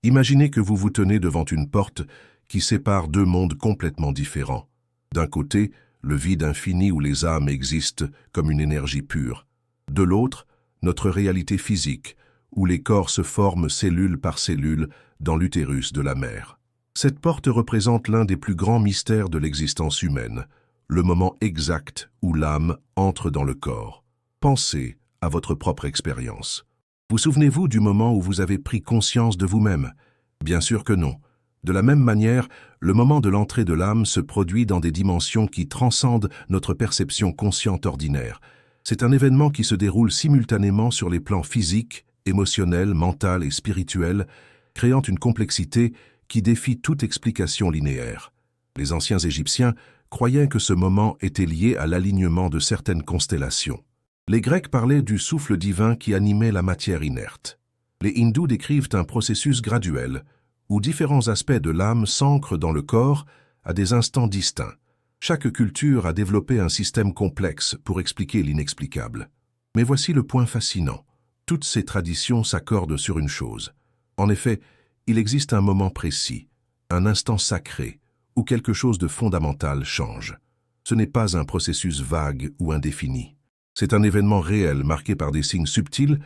Imaginez que vous vous tenez devant une porte qui sépare deux mondes complètement différents. D'un côté, le vide infini où les âmes existent comme une énergie pure. De l'autre, notre réalité physique, où les corps se forment cellule par cellule dans l'utérus de la mère. Cette porte représente l'un des plus grands mystères de l'existence humaine, le moment exact où l'âme entre dans le corps. Pensez à votre propre expérience. Vous souvenez-vous du moment où vous avez pris conscience de vous-même? Bien sûr que non. De la même manière, le moment de l'entrée de l'âme se produit dans des dimensions qui transcendent notre perception consciente ordinaire. C'est un événement qui se déroule simultanément sur les plans physiques, émotionnels, mental et spirituel, créant une complexité qui défie toute explication linéaire. Les anciens Égyptiens croyaient que ce moment était lié à l'alignement de certaines constellations. Les Grecs parlaient du souffle divin qui animait la matière inerte. Les hindous décrivent un processus graduel, où différents aspects de l'âme s'ancrent dans le corps à des instants distincts. Chaque culture a développé un système complexe pour expliquer l'inexplicable. Mais voici le point fascinant. Toutes ces traditions s'accordent sur une chose. En effet, il existe un moment précis, un instant sacré, où quelque chose de fondamental change. Ce n'est pas un processus vague ou indéfini. C'est un événement réel marqué par des signes subtils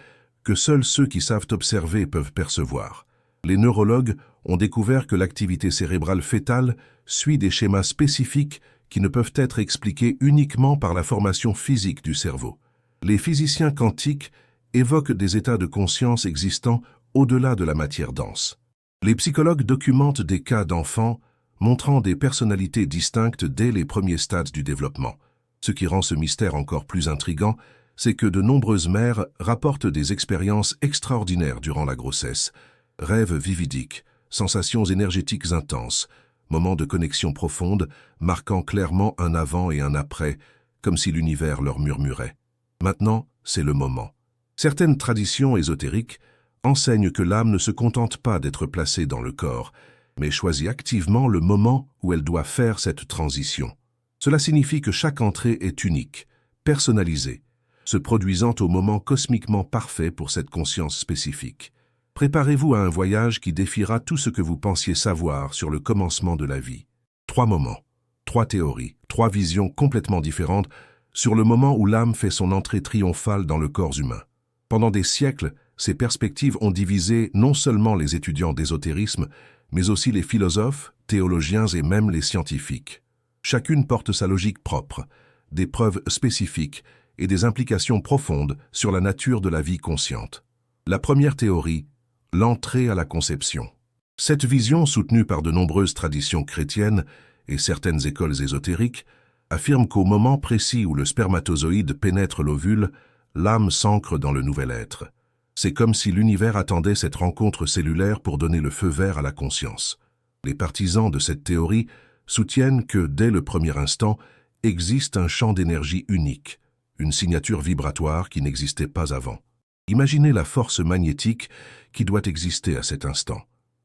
que seuls ceux qui savent observer peuvent percevoir. Les neurologues ont découvert que l'activité cérébrale fœtale suit des schémas spécifiques qui ne peuvent être expliqués uniquement par la formation physique du cerveau. Les physiciens quantiques évoquent des états de conscience existant au-delà de la matière dense. Les psychologues documentent des cas d'enfants montrant des personnalités distinctes dès les premiers stades du développement. Ce qui rend ce mystère encore plus intrigant, c'est que de nombreuses mères rapportent des expériences extraordinaires durant la grossesse, rêves vividiques, sensations énergétiques intenses, moments de connexion profonde marquant clairement un avant et un après, comme si l'univers leur murmurait. Maintenant, c'est le moment. Certaines traditions ésotériques enseignent que l'âme ne se contente pas d'être placée dans le corps, mais choisit activement le moment où elle doit faire cette transition. Cela signifie que chaque entrée est unique, personnalisée, se produisant au moment cosmiquement parfait pour cette conscience spécifique. Préparez-vous à un voyage qui défiera tout ce que vous pensiez savoir sur le commencement de la vie. 3 moments, 3 théories, 3 visions complètement différentes sur le moment où l'âme fait son entrée triomphale dans le corps humain. Pendant des siècles, ces perspectives ont divisé non seulement les étudiants d'ésotérisme, mais aussi les philosophes, théologiens et même les scientifiques. Chacune porte sa logique propre, des preuves spécifiques et des implications profondes sur la nature de la vie consciente. La première théorie, l'entrée à la conception. Cette vision, soutenue par de nombreuses traditions chrétiennes et certaines écoles ésotériques, affirme qu'au moment précis où le spermatozoïde pénètre l'ovule, l'âme s'ancre dans le nouvel être. C'est comme si l'univers attendait cette rencontre cellulaire pour donner le feu vert à la conscience. Les partisans de cette théorie soutiennent que, dès le premier instant, existe un champ d'énergie unique, une signature vibratoire qui n'existait pas avant. Imaginez la force magnétique qui doit exister à cet instant.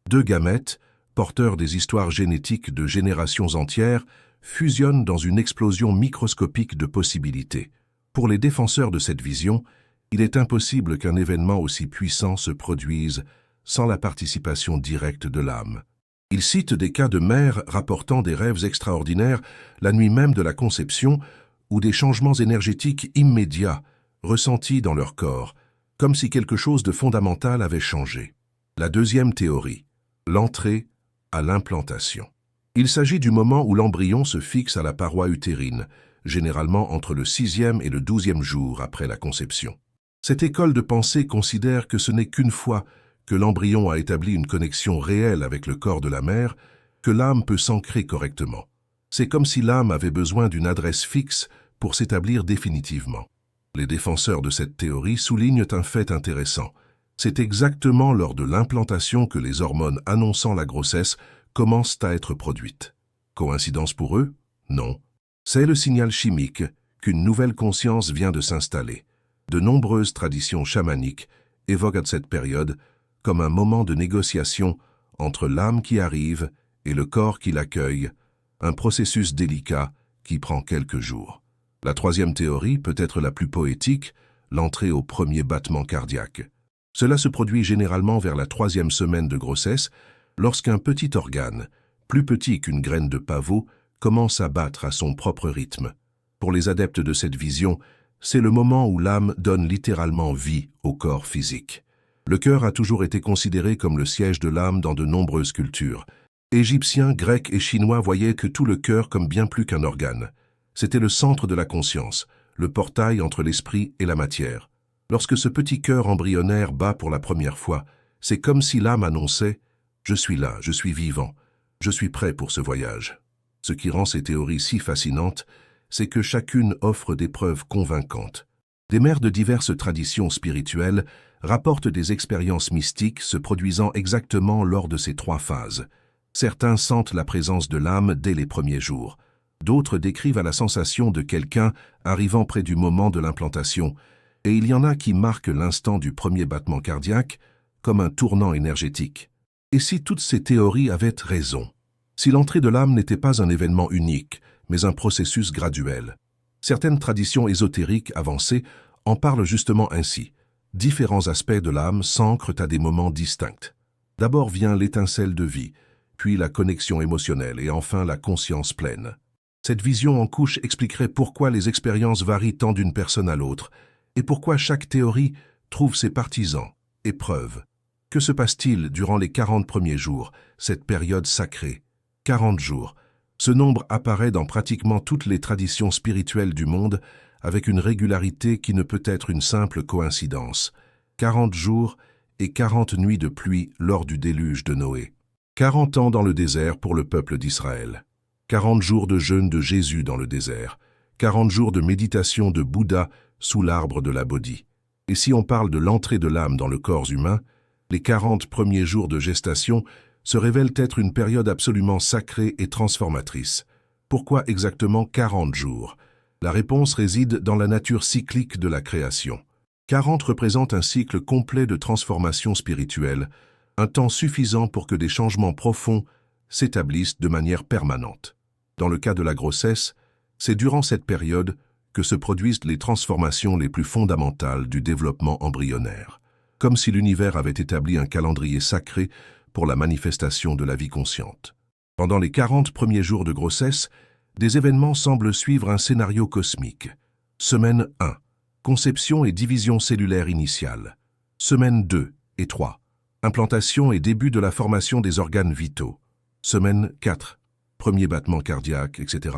2 gamètes, porteurs des histoires génétiques de générations entières, fusionnent dans une explosion microscopique de possibilités. Pour les défenseurs de cette vision, il est impossible qu'un événement aussi puissant se produise sans la participation directe de l'âme. Ils citent des cas de mères rapportant des rêves extraordinaires la nuit même de la conception ou des changements énergétiques immédiats ressentis dans leur corps, comme si quelque chose de fondamental avait changé. La deuxième théorie, l'entrée à l'implantation. Il s'agit du moment où l'embryon se fixe à la paroi utérine, généralement entre le 6e et le 12e jour après la conception. Cette école de pensée considère que ce n'est qu'une fois que l'embryon a établi une connexion réelle avec le corps de la mère que l'âme peut s'ancrer correctement. C'est comme si l'âme avait besoin d'une adresse fixe pour s'établir définitivement. Les défenseurs de cette théorie soulignent un fait intéressant. C'est exactement lors de l'implantation que les hormones annonçant la grossesse commencent à être produites. Coïncidence pour eux? Non. C'est le signal chimique qu'une nouvelle conscience vient de s'installer. De nombreuses traditions chamaniques évoquent cette période comme un moment de négociation entre l'âme qui arrive et le corps qui l'accueille, un processus délicat qui prend quelques jours. La troisième théorie, peut-être la plus poétique, l'entrée au premier battement cardiaque. Cela se produit généralement vers la 3e semaine de grossesse, lorsqu'un petit organe, plus petit qu'une graine de pavot, commence à battre à son propre rythme. Pour les adeptes de cette vision, c'est le moment où l'âme donne littéralement vie au corps physique. Le cœur a toujours été considéré comme le siège de l'âme dans de nombreuses cultures. Égyptiens, Grecs et Chinois voyaient que tout le cœur comme bien plus qu'un organe. C'était le centre de la conscience, le portail entre l'esprit et la matière. Lorsque ce petit cœur embryonnaire bat pour la première fois, c'est comme si l'âme annonçait « Je suis là, je suis vivant, je suis prêt pour ce voyage ». Ce qui rend ces théories si fascinantes, c'est que chacune offre des preuves convaincantes. Des mères de diverses traditions spirituelles rapportent des expériences mystiques se produisant exactement lors de ces 3 phases. Certains sentent la présence de l'âme dès les premiers jours. D'autres décrivent à la sensation de quelqu'un arrivant près du moment de l'implantation, et il y en a qui marquent l'instant du premier battement cardiaque comme un tournant énergétique. Et si toutes ces théories avaient raison? Si l'entrée de l'âme n'était pas un événement unique, mais un processus graduel? Certaines traditions ésotériques avancées en parlent justement ainsi. Différents aspects de l'âme s'ancrent à des moments distincts. D'abord vient l'étincelle de vie, puis la connexion émotionnelle et enfin la conscience pleine. Cette vision en couche expliquerait pourquoi les expériences varient tant d'une personne à l'autre et pourquoi chaque théorie trouve ses partisans et preuves. Que se passe-t-il durant les 40 premiers jours, cette période sacrée? 40 jours. Ce nombre apparaît dans pratiquement toutes les traditions spirituelles du monde avec une régularité qui ne peut être une simple coïncidence. 40 jours et 40 nuits de pluie lors du déluge de Noé. 40 ans dans le désert pour le peuple d'Israël. 40 jours de jeûne de Jésus dans le désert. 40 jours de méditation de Bouddha sous l'arbre de la Bodhi. Et si on parle de l'entrée de l'âme dans le corps humain, les 40 premiers jours de gestation se révèlent être une période absolument sacrée et transformatrice. Pourquoi exactement 40 jours? La réponse réside dans la nature cyclique de la création. 40 représente un cycle complet de transformation spirituelle, un temps suffisant pour que des changements profonds s'établissent de manière permanente. Dans le cas de la grossesse, c'est durant cette période que se produisent les transformations les plus fondamentales du développement embryonnaire, comme si l'univers avait établi un calendrier sacré pour la manifestation de la vie consciente. Pendant les 40 premiers jours de grossesse, des événements semblent suivre un scénario cosmique. Semaine 1. Conception et division cellulaire initiale. Semaine 2 et 3. Implantation et début de la formation des organes vitaux. Semaine 4. Premier battement cardiaque, etc.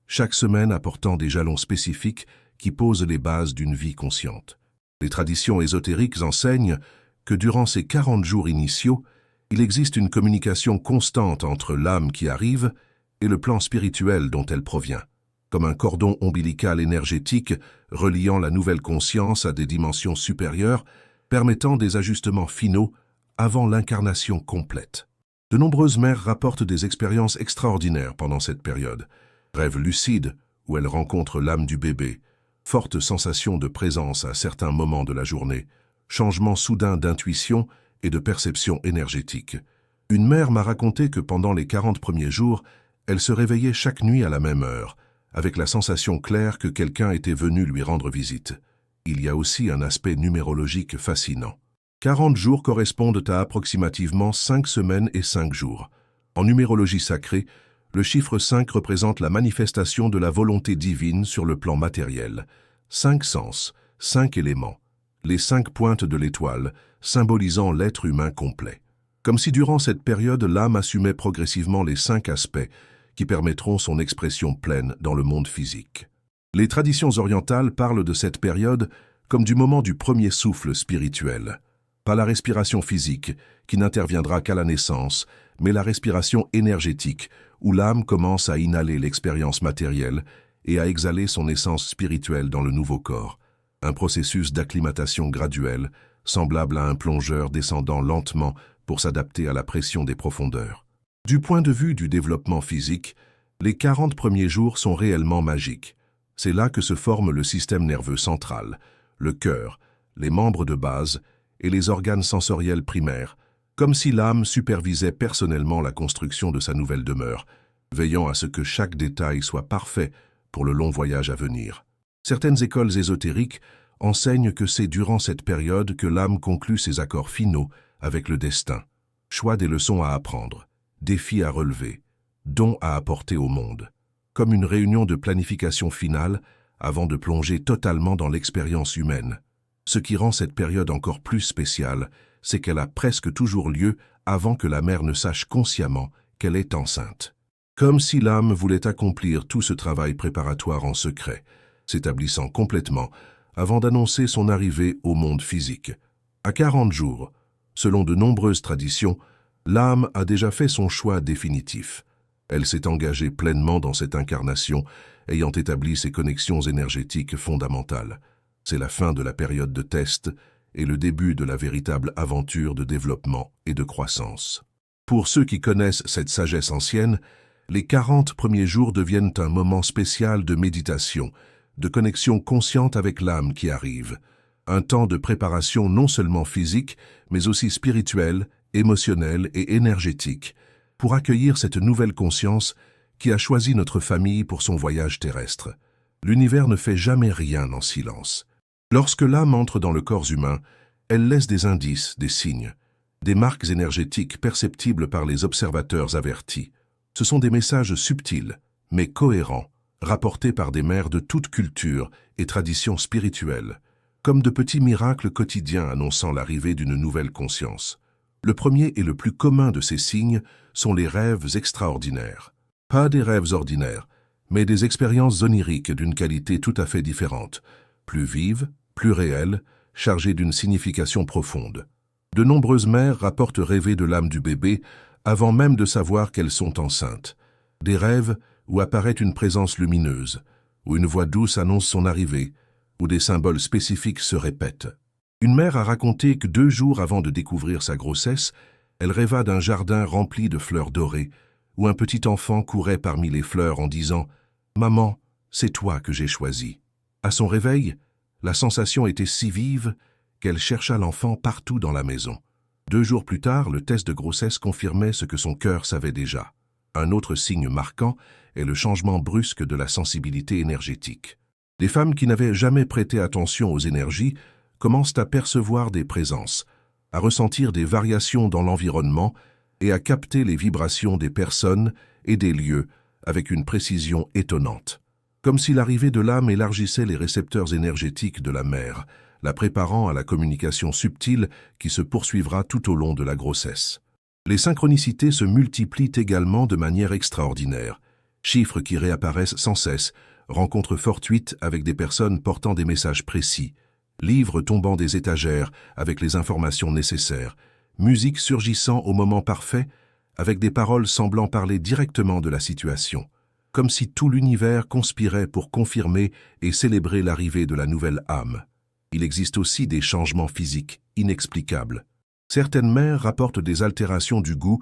Chaque semaine apportant des jalons spécifiques qui posent les bases d'une vie consciente. Les traditions ésotériques enseignent que durant ces 40 jours initiaux, il existe une communication constante entre l'âme qui arrive et le plan spirituel dont elle provient, comme un cordon ombilical énergétique reliant la nouvelle conscience à des dimensions supérieures, permettant des ajustements finaux avant l'incarnation complète. De nombreuses mères rapportent des expériences extraordinaires pendant cette période. Rêves lucides, où elles rencontrent l'âme du bébé, forte sensation de présence à certains moments de la journée, changement soudain d'intuition et de perception énergétique. Une mère m'a raconté que pendant les 40 premiers jours, elle se réveillait chaque nuit à la même heure, avec la sensation claire que quelqu'un était venu lui rendre visite. Il y a aussi un aspect numérologique fascinant. 40 jours correspondent à approximativement 5 semaines et 5 jours. En numérologie sacrée, le chiffre 5 représente la manifestation de la volonté divine sur le plan matériel. 5 sens, 5 éléments, les 5 pointes de l'étoile, symbolisant l'être humain complet. Comme si durant cette période, l'âme assumait progressivement les 5 aspects qui permettront son expression pleine dans le monde physique. Les traditions orientales parlent de cette période comme du moment du premier souffle spirituel. Pas la respiration physique, qui n'interviendra qu'à la naissance, mais la respiration énergétique, où l'âme commence à inhaler l'expérience matérielle et à exhaler son essence spirituelle dans le nouveau corps. Un processus d'acclimatation graduelle, semblable à un plongeur descendant lentement pour s'adapter à la pression des profondeurs. Du point de vue du développement physique, les 40 premiers jours sont réellement magiques. C'est là que se forme le système nerveux central, le cœur, les membres de base et les organes sensoriels primaires, comme si l'âme supervisait personnellement la construction de sa nouvelle demeure, veillant à ce que chaque détail soit parfait pour le long voyage à venir. Certaines écoles ésotériques enseigne que c'est durant cette période que l'âme conclut ses accords finaux avec le destin. Choix des leçons à apprendre, défis à relever, dons à apporter au monde. Comme une réunion de planification finale avant de plonger totalement dans l'expérience humaine. Ce qui rend cette période encore plus spéciale, c'est qu'elle a presque toujours lieu avant que la mère ne sache consciemment qu'elle est enceinte. Comme si l'âme voulait accomplir tout ce travail préparatoire en secret, s'établissant complètement avant d'annoncer son arrivée au monde physique. À 40 jours, selon de nombreuses traditions, l'âme a déjà fait son choix définitif. Elle s'est engagée pleinement dans cette incarnation, ayant établi ses connexions énergétiques fondamentales. C'est la fin de la période de test et le début de la véritable aventure de développement et de croissance. Pour ceux qui connaissent cette sagesse ancienne, les 40 premiers jours deviennent un moment spécial de méditation, de connexion consciente avec l'âme qui arrive. Un temps de préparation non seulement physique, mais aussi spirituelle, émotionnelle et énergétique, pour accueillir cette nouvelle conscience qui a choisi notre famille pour son voyage terrestre. L'univers ne fait jamais rien en silence. Lorsque l'âme entre dans le corps humain, elle laisse des indices, des signes, des marques énergétiques perceptibles par les observateurs avertis. Ce sont des messages subtils, mais cohérents, rapportés par des mères de toute culture et tradition spirituelle, comme de petits miracles quotidiens annonçant l'arrivée d'une nouvelle conscience. Le premier et le plus commun de ces signes sont les rêves extraordinaires. Pas des rêves ordinaires, mais des expériences oniriques d'une qualité tout à fait différente, plus vives, plus réelles, chargées d'une signification profonde. De nombreuses mères rapportent rêver de l'âme du bébé avant même de savoir qu'elles sont enceintes. Des rêves où apparaît une présence lumineuse, où une voix douce annonce son arrivée, où des symboles spécifiques se répètent. Une mère a raconté que 2 jours avant de découvrir sa grossesse, elle rêva d'un jardin rempli de fleurs dorées, où un petit enfant courait parmi les fleurs en disant « Maman, c'est toi que j'ai choisi ». À son réveil, la sensation était si vive qu'elle chercha l'enfant partout dans la maison. 2 jours plus tard, le test de grossesse confirmait ce que son cœur savait déjà. Un autre signe marquant est le changement brusque de la sensibilité énergétique. Les femmes qui n'avaient jamais prêté attention aux énergies commencent à percevoir des présences, à ressentir des variations dans l'environnement et à capter les vibrations des personnes et des lieux avec une précision étonnante. Comme si l'arrivée de l'âme élargissait les récepteurs énergétiques de la mère, la préparant à la communication subtile qui se poursuivra tout au long de la grossesse. Les synchronicités se multiplient également de manière extraordinaire. Chiffres qui réapparaissent sans cesse, rencontres fortuites avec des personnes portant des messages précis, livres tombant des étagères avec les informations nécessaires, musique surgissant au moment parfait avec des paroles semblant parler directement de la situation, comme si tout l'univers conspirait pour confirmer et célébrer l'arrivée de la nouvelle âme. Il existe aussi des changements physiques inexplicables. Certaines mères rapportent des altérations du goût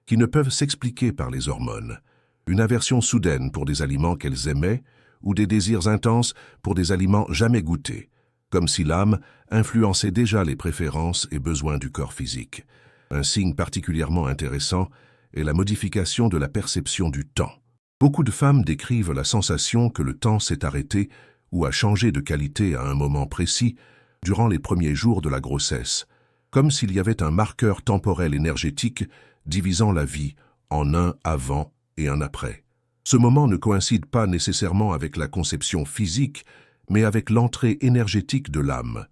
qui ne peuvent s'expliquer par les hormones, une aversion soudaine pour des aliments qu'elles aimaient ou des désirs intenses pour des aliments jamais goûtés, comme si l'âme influençait déjà les préférences et besoins du corps physique. Un signe particulièrement intéressant est la modification de la perception du temps. Beaucoup de femmes décrivent la sensation que le temps s'est arrêté ou a changé de qualité à un moment précis durant les premiers jours de la grossesse, comme s'il y avait un marqueur temporel énergétique divisant la vie en un avant et un après. Ce moment ne coïncide pas nécessairement avec la conception physique, mais avec l'entrée énergétique de l'âme.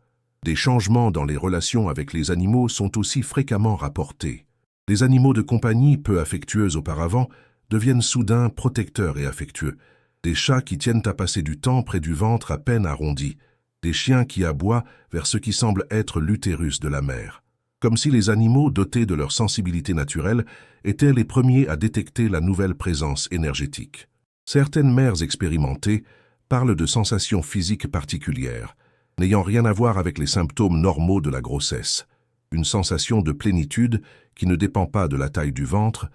Des changements dans les relations avec les animaux sont aussi fréquemment rapportés. Les animaux de compagnie peu affectueux auparavant deviennent soudain protecteurs et affectueux. Des chats qui tiennent à passer du temps près du ventre à peine arrondi. Des chiens qui aboient vers ce qui semble être l'utérus de la mère. Comme si les animaux dotés de leur sensibilité naturelle étaient les premiers à détecter la nouvelle présence énergétique. Certaines mères expérimentées parlent de sensations physiques particulières, n'ayant rien à voir avec les symptômes normaux de la grossesse. Une sensation de plénitude qui ne dépend pas de la taille du ventre,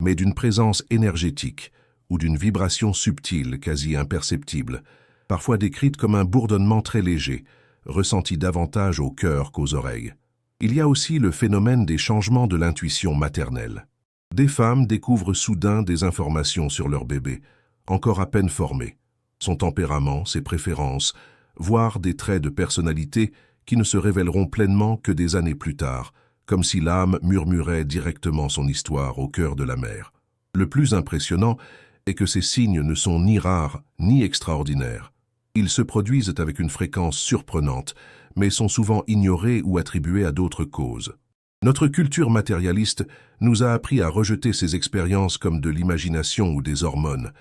mais d'une présence énergétique ou d'une vibration subtile, quasi imperceptible, parfois décrite comme un bourdonnement très léger, ressenti davantage au cœur qu'aux oreilles. Il y a aussi le phénomène des changements de l'intuition maternelle. Des femmes découvrent soudain des informations sur leur bébé, encore à peine formé. Son tempérament, ses préférences, voire des traits de personnalité qui ne se révéleront pleinement que des années plus tard, comme si l'âme murmurait directement son histoire au cœur de la mer. Le plus impressionnant est que ces signes ne sont ni rares ni extraordinaires. Ils se produisent avec une fréquence surprenante, mais sont souvent ignorés ou attribués à d'autres causes. Notre culture matérialiste nous a appris à rejeter ces expériences comme de l'imagination ou des hormones,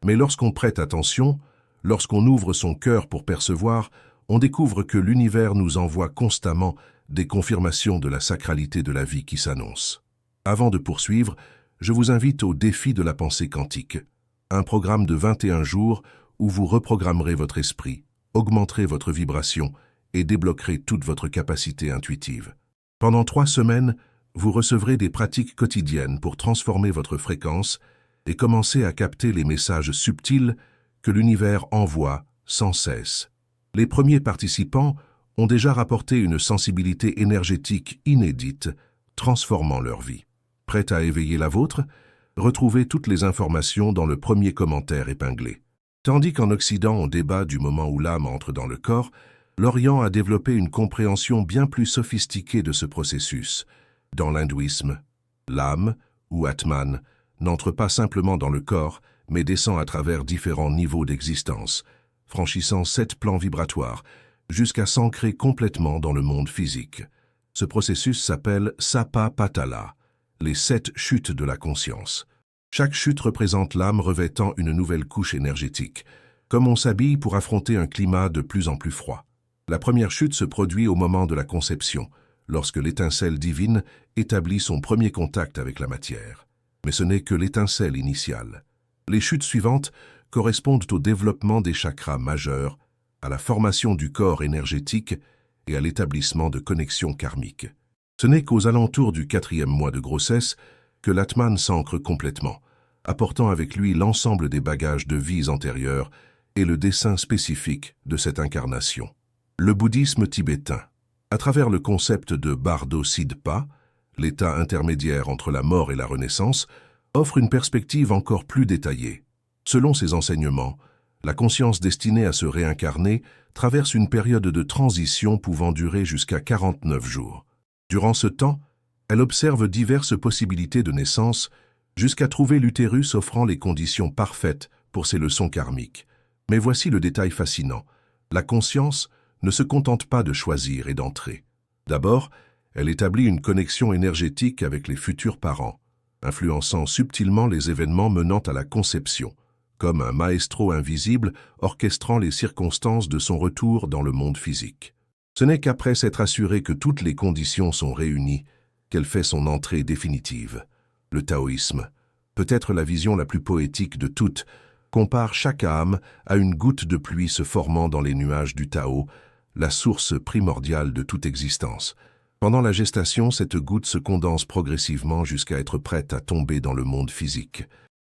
mais lorsqu'on prête attention, lorsqu'on ouvre son cœur pour percevoir, on découvre que l'univers nous envoie constamment des confirmations de la sacralité de la vie qui s'annonce. Avant de poursuivre, je vous invite au défi de la pensée quantique, un programme de 21 jours où vous reprogrammerez votre esprit, augmenterez votre vibration et débloquerez toute votre capacité intuitive. Pendant 3 semaines, vous recevrez des pratiques quotidiennes pour transformer votre fréquence et commencer à capter les messages subtils que l'univers envoie sans cesse. Les premiers participants ont déjà rapporté une sensibilité énergétique inédite, transformant leur vie. Prête à éveiller la vôtre? Retrouvez toutes les informations dans le premier commentaire épinglé. Tandis qu'en Occident on débat du moment où l'âme entre dans le corps, l'Orient a développé une compréhension bien plus sophistiquée de ce processus. Dans l'hindouisme, l'âme, ou Atman, n'entre pas simplement dans le corps, mais descend à travers différents niveaux d'existence, franchissant 7 plans vibratoires, jusqu'à s'ancrer complètement dans le monde physique. Ce processus s'appelle Sapapatala, les 7 chutes de la conscience. Chaque chute représente l'âme revêtant une nouvelle couche énergétique, comme on s'habille pour affronter un climat de plus en plus froid. La première chute se produit au moment de la conception, lorsque l'étincelle divine établit son premier contact avec la matière. Mais ce n'est que l'étincelle initiale. Les chutes suivantes correspondent au développement des chakras majeurs, à la formation du corps énergétique et à l'établissement de connexions karmiques. Ce n'est qu'aux alentours du 4e mois de grossesse que l'Atman s'ancre complètement, apportant avec lui l'ensemble des bagages de vies antérieures et le dessein spécifique de cette incarnation. Le bouddhisme tibétain, à travers le concept de Bardo Sidpa, l'état intermédiaire entre la mort et la renaissance, offre une perspective encore plus détaillée. Selon ses enseignements, la conscience destinée à se réincarner traverse une période de transition pouvant durer jusqu'à 49 jours. Durant ce temps, elle observe diverses possibilités de naissance jusqu'à trouver l'utérus offrant les conditions parfaites pour ses leçons karmiques. Mais voici le détail fascinant. La conscience ne se contente pas de choisir et d'entrer. D'abord, elle établit une connexion énergétique avec les futurs parents, influençant subtilement les événements menant à la conception, comme un maestro invisible orchestrant les circonstances de son retour dans le monde physique. Ce n'est qu'après s'être assuré que toutes les conditions sont réunies qu'elle fait son entrée définitive. Le taoïsme, peut-être la vision la plus poétique de toutes, compare chaque âme à une goutte de pluie se formant dans les nuages du Tao, la source primordiale de toute existence. Pendant la gestation, cette goutte se condense progressivement jusqu'à être prête à tomber dans le monde physique.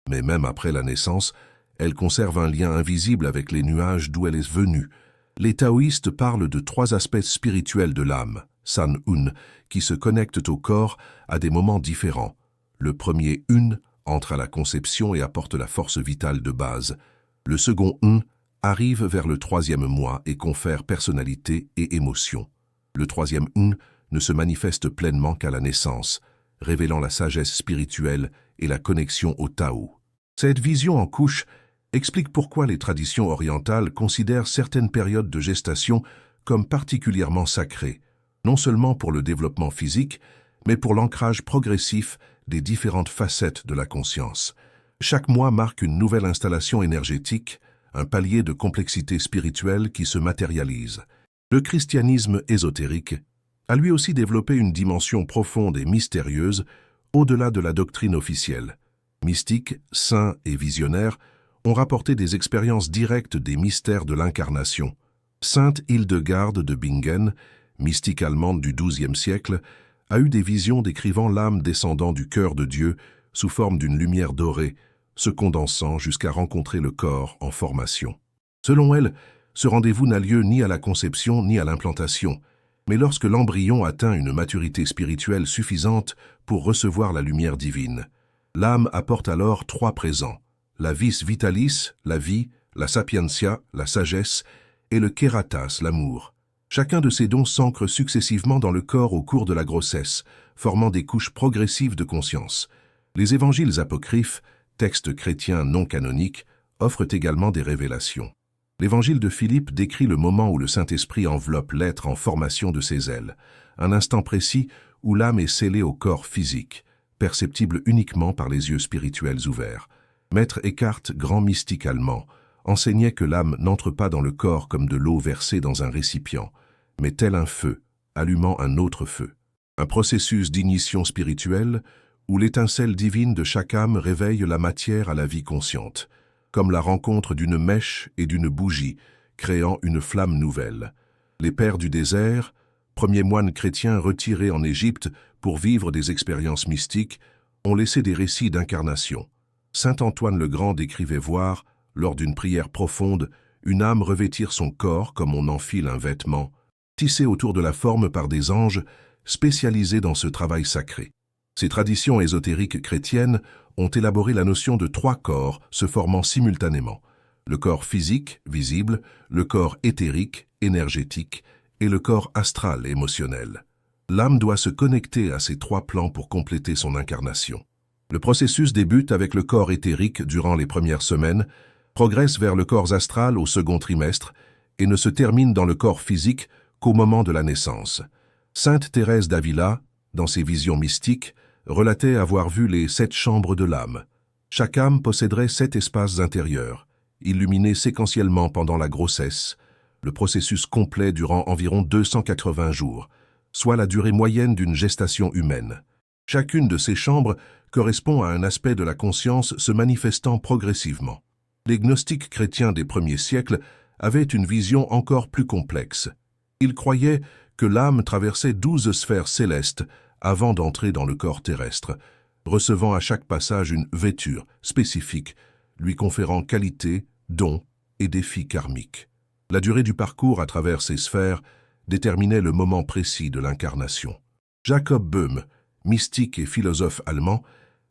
Mais même après la naissance, elle conserve un lien invisible avec les nuages d'où elle est venue. Les taoïstes parlent de 3 aspects spirituels de l'âme, San-Un, qui se connectent au corps à des moments différents. Le premier Un entre à la conception et apporte la force vitale de base. Le second Un arrive vers le 3e mois et confère personnalité et émotion. Le 3e Un ne se manifeste pleinement qu'à la naissance, révélant la sagesse spirituelle et la connexion au Tao. Cette vision en couche explique pourquoi les traditions orientales considèrent certaines périodes de gestation comme particulièrement sacrées, non seulement pour le développement physique, mais pour l'ancrage progressif des différentes facettes de la conscience. Chaque mois marque une nouvelle installation énergétique, un palier de complexité spirituelle qui se matérialise. Le christianisme ésotérique a lui aussi développé une dimension profonde et mystérieuse au-delà de la doctrine officielle. Mystiques, saints et visionnaires ont rapporté des expériences directes des mystères de l'incarnation. Sainte Hildegarde de Bingen, mystique allemande du XIIe siècle, a eu des visions décrivant l'âme descendant du cœur de Dieu sous forme d'une lumière dorée, se condensant jusqu'à rencontrer le corps en formation. Selon elle, ce rendez-vous n'a lieu ni à la conception ni à l'implantation, mais lorsque l'embryon atteint une maturité spirituelle suffisante pour recevoir la lumière divine. L'âme apporte alors 3 présents, la vis vitalis, la vie, la sapientia, la sagesse, et le kératas, l'amour. Chacun de ces dons s'ancre successivement dans le corps au cours de la grossesse, formant des couches progressives de conscience. Les évangiles apocryphes, textes chrétiens non canoniques, offrent également des révélations. L'évangile de Philippe décrit le moment où le Saint-Esprit enveloppe l'être en formation de ses ailes, un instant précis où l'âme est scellée au corps physique, perceptible uniquement par les yeux spirituels ouverts. Maître Eckhart, grand mystique allemand, enseignait que l'âme n'entre pas dans le corps comme de l'eau versée dans un récipient, mais tel un feu, allumant un autre feu. Un processus d'ignition spirituelle où l'étincelle divine de chaque âme réveille la matière à la vie consciente, comme la rencontre d'une mèche et d'une bougie, créant une flamme nouvelle. Les pères du désert, premiers moines chrétiens retirés en Égypte pour vivre des expériences mystiques, ont laissé des récits d'incarnation. Saint Antoine le Grand décrivait voir, lors d'une prière profonde, une âme revêtir son corps comme on enfile un vêtement, tissé autour de la forme par des anges spécialisés dans ce travail sacré. Ces traditions ésotériques chrétiennes ont élaboré la notion de 3 corps se formant simultanément. Le corps physique, visible, le corps éthérique, énergétique, et le corps astral, émotionnel. L'âme doit se connecter à ces 3 plans pour compléter son incarnation. Le processus débute avec le corps éthérique durant les premières semaines, progresse vers le corps astral au second trimestre et ne se termine dans le corps physique qu'au moment de la naissance. Sainte Thérèse d'Avila, dans ses visions mystiques, relatait avoir vu les 7 chambres de l'âme. Chaque âme posséderait 7 espaces intérieurs, illuminés séquentiellement pendant la grossesse, le processus complet durant environ 280 jours, soit la durée moyenne d'une gestation humaine. Chacune de ces chambres correspond à un aspect de la conscience se manifestant progressivement. Les gnostiques chrétiens des premiers siècles avaient une vision encore plus complexe. Ils croyaient que l'âme traversait 12 sphères célestes avant d'entrer dans le corps terrestre, recevant à chaque passage une vêture spécifique, lui conférant qualités, dons et défis karmiques. La durée du parcours à travers ces sphères déterminait le moment précis de l'incarnation. Jacob Böhme, mystique et philosophe allemand,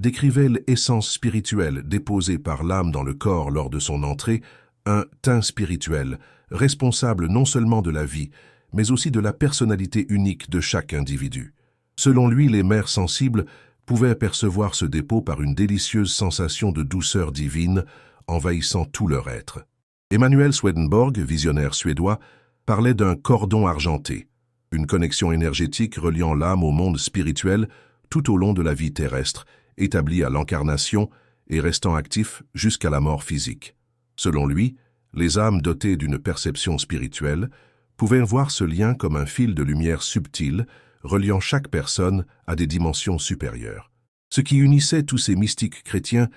décrivait l'essence spirituelle déposée par l'âme dans le corps lors de son entrée, un teint spirituel, responsable non seulement de la vie, mais aussi de la personnalité unique de chaque individu. Selon lui, les mères sensibles pouvaient percevoir ce dépôt par une délicieuse sensation de douceur divine, envahissant tout leur être. Emanuel Swedenborg, visionnaire suédois, parlait d'un cordon argenté, une connexion énergétique reliant l'âme au monde spirituel tout au long de la vie terrestre, établie à l'incarnation et restant actif jusqu'à la mort physique. Selon lui, les âmes dotées d'une perception spirituelle pouvaient voir ce lien comme un fil de lumière subtil reliant chaque personne à des dimensions supérieures. Ce qui unissait tous ces mystiques chrétiens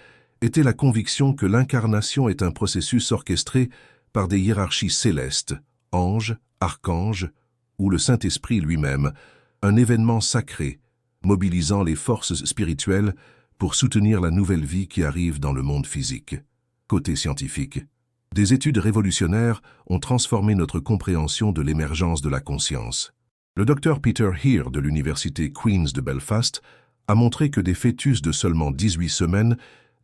était la conviction que l'incarnation est un processus orchestré par des hiérarchies célestes, anges, archanges, ou le Saint-Esprit lui-même, un événement sacré, mobilisant les forces spirituelles pour soutenir la nouvelle vie qui arrive dans le monde physique. Côté scientifique, des études révolutionnaires ont transformé notre compréhension de l'émergence de la conscience. Le docteur Peter Heer de l'université Queen's de Belfast a montré que des fœtus de seulement 18 semaines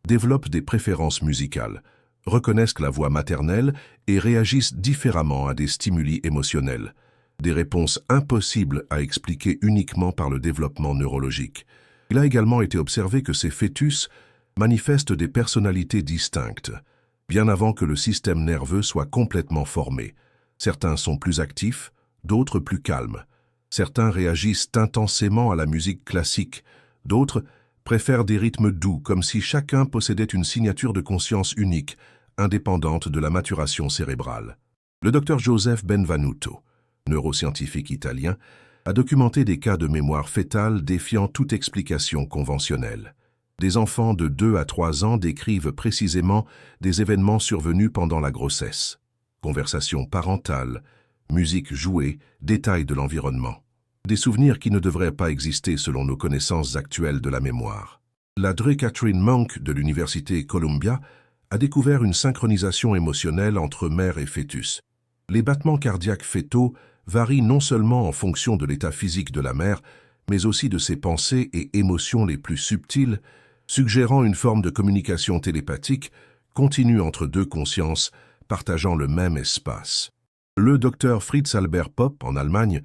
développent des préférences musicales, reconnaissent la voix maternelle et réagissent différemment à des stimuli émotionnels, des réponses impossibles à expliquer uniquement par le développement neurologique. Il a également été observé que ces fœtus manifestent des personnalités distinctes, bien avant que le système nerveux soit complètement formé. Certains sont plus actifs, d'autres plus calmes. Certains réagissent intensément à la musique classique, d'autres préfèrent des rythmes doux, comme si chacun possédait une signature de conscience unique, indépendante de la maturation cérébrale. Le docteur Joseph Benvenuto, neuroscientifique italien, a documenté des cas de mémoire fœtale défiant toute explication conventionnelle. Des enfants de 2 à 3 ans décrivent précisément des événements survenus pendant la grossesse. Conversations parentales, musique jouée, détails de l'environnement. Des souvenirs qui ne devraient pas exister selon nos connaissances actuelles de la mémoire. La Dre Catherine Monk de l'université Columbia a découvert une synchronisation émotionnelle entre mère et fœtus. Les battements cardiaques fœtaux varient non seulement en fonction de l'état physique de la mère, mais aussi de ses pensées et émotions les plus subtiles, suggérant une forme de communication télépathique continue entre 2 consciences partageant le même espace. Le docteur Fritz Albert Popp, en Allemagne,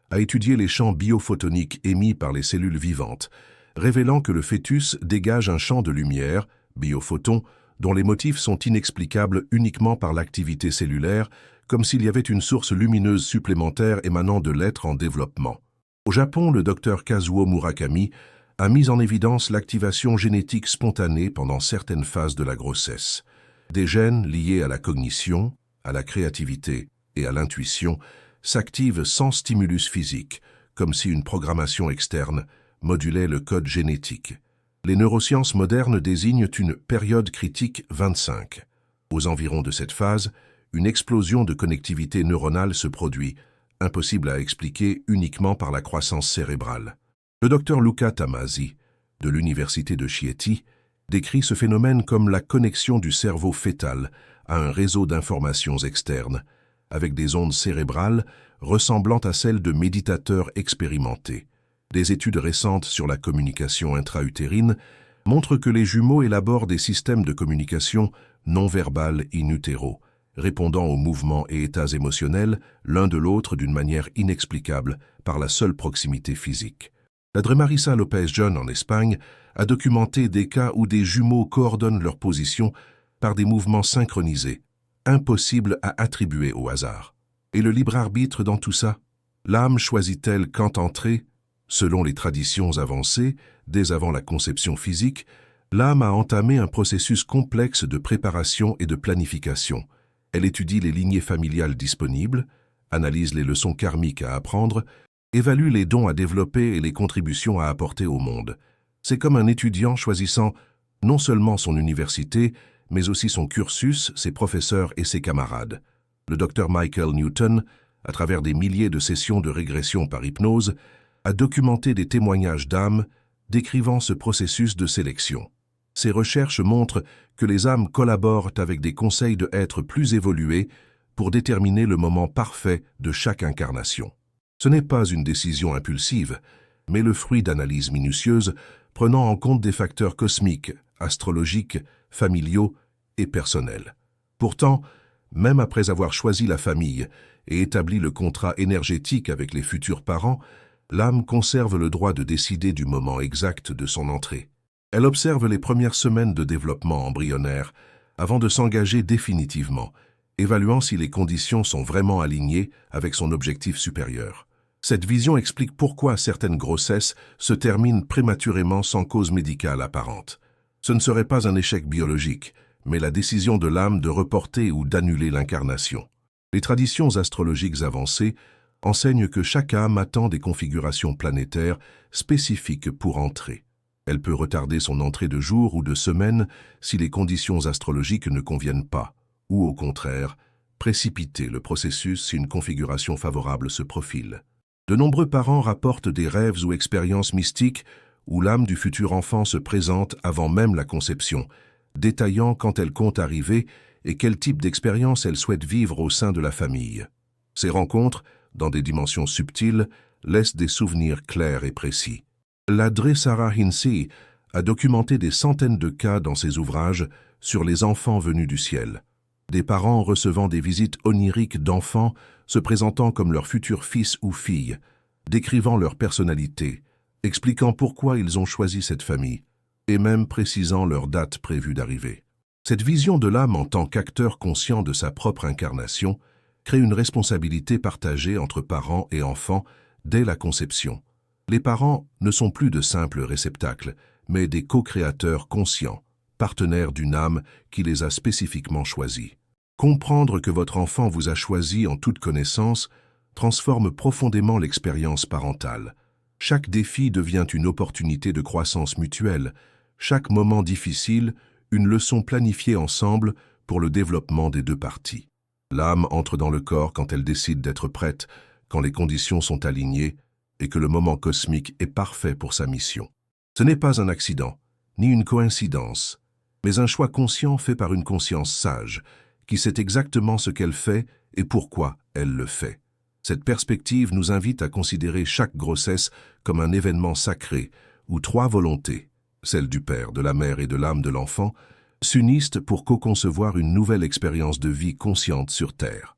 a étudié les champs biophotoniques émis par les cellules vivantes, révélant que le fœtus dégage un champ de lumière, biophotons, dont les motifs sont inexplicables uniquement par l'activité cellulaire, comme s'il y avait une source lumineuse supplémentaire émanant de l'être en développement. Au Japon, le docteur Kazuo Murakami a mis en évidence l'activation génétique spontanée pendant certaines phases de la grossesse. Des gènes liés à la cognition, à la créativité et à l'intuition s'activent sans stimulus physique, comme si une programmation externe modulait le code génétique. Les neurosciences modernes désignent une période critique 25. Aux environs de cette phase, une explosion de connectivité neuronale se produit, impossible à expliquer uniquement par la croissance cérébrale. Le docteur Luca Tamasi, de l'université de Chieti, décrit ce phénomène comme la connexion du cerveau fœtal à un réseau d'informations externes, avec des ondes cérébrales ressemblant à celles de méditateurs expérimentés. Des études récentes sur la communication intra-utérine montrent que les jumeaux élaborent des systèmes de communication non-verbales in utero, répondant aux mouvements et états émotionnels l'un de l'autre d'une manière inexplicable par la seule proximité physique. La Marisa Lopez-John en Espagne a documenté des cas où des jumeaux coordonnent leur position par des mouvements synchronisés, impossibles à attribuer au hasard. Et le libre arbitre dans tout ça? L'âme choisit-elle quand entrer? Selon les traditions avancées, dès avant la conception physique, l'âme a entamé un processus complexe de préparation et de planification. Elle étudie les lignées familiales disponibles, analyse les leçons karmiques à apprendre, évalue les dons à développer et les contributions à apporter au monde. C'est comme un étudiant choisissant non seulement son université, mais aussi son cursus, ses professeurs et ses camarades. Le docteur Michael Newton, à travers des milliers de sessions de régression par hypnose, a documenté des témoignages d'âmes décrivant ce processus de sélection. Ces recherches montrent que les âmes collaborent avec des conseils de êtres plus évolués pour déterminer le moment parfait de chaque incarnation. Ce n'est pas une décision impulsive, mais le fruit d'analyses minutieuses prenant en compte des facteurs cosmiques, astrologiques, familiaux et personnels. Pourtant, même après avoir choisi la famille et établi le contrat énergétique avec les futurs parents, l'âme conserve le droit de décider du moment exact de son entrée. Elle observe les premières semaines de développement embryonnaire avant de s'engager définitivement, évaluant si les conditions sont vraiment alignées avec son objectif supérieur. Cette vision explique pourquoi certaines grossesses se terminent prématurément sans cause médicale apparente. Ce ne serait pas un échec biologique, mais la décision de l'âme de reporter ou d'annuler l'incarnation. Les traditions astrologiques avancées enseignent que chaque âme attend des configurations planétaires spécifiques pour entrer. Elle peut retarder son entrée de jour ou de semaine si les conditions astrologiques ne conviennent pas, ou au contraire, précipiter le processus si une configuration favorable se profile. De nombreux parents rapportent des rêves ou expériences mystiques où l'âme du futur enfant se présente avant même la conception, détaillant quand elle compte arriver et quel type d'expérience elle souhaite vivre au sein de la famille. Ces rencontres, dans des dimensions subtiles, laissent des souvenirs clairs et précis. La Sarah Hinsey a documenté des centaines de cas dans ses ouvrages sur les enfants venus du ciel. Des parents recevant des visites oniriques d'enfants se présentant comme leur futur fils ou fille, décrivant leur personnalité, expliquant pourquoi ils ont choisi cette famille, et même précisant leur date prévue d'arrivée. Cette vision de l'âme en tant qu'acteur conscient de sa propre incarnation crée une responsabilité partagée entre parents et enfants dès la conception. Les parents ne sont plus de simples réceptacles, mais des co-créateurs conscients, partenaires d'une âme qui les a spécifiquement choisis. Comprendre que votre enfant vous a choisi en toute connaissance transforme profondément l'expérience parentale. Chaque défi devient une opportunité de croissance mutuelle, chaque moment difficile, une leçon planifiée ensemble pour le développement des deux parties. L'âme entre dans le corps quand elle décide d'être prête, quand les conditions sont alignées et que le moment cosmique est parfait pour sa mission. Ce n'est pas un accident, ni une coïncidence, mais un choix conscient fait par une conscience sage, qui sait exactement ce qu'elle fait et pourquoi elle le fait. Cette perspective nous invite à considérer chaque grossesse comme un événement sacré, où trois volontés, celle du père, de la mère et de l'âme de l'enfant, s'unissent pour co-concevoir une nouvelle expérience de vie consciente sur Terre.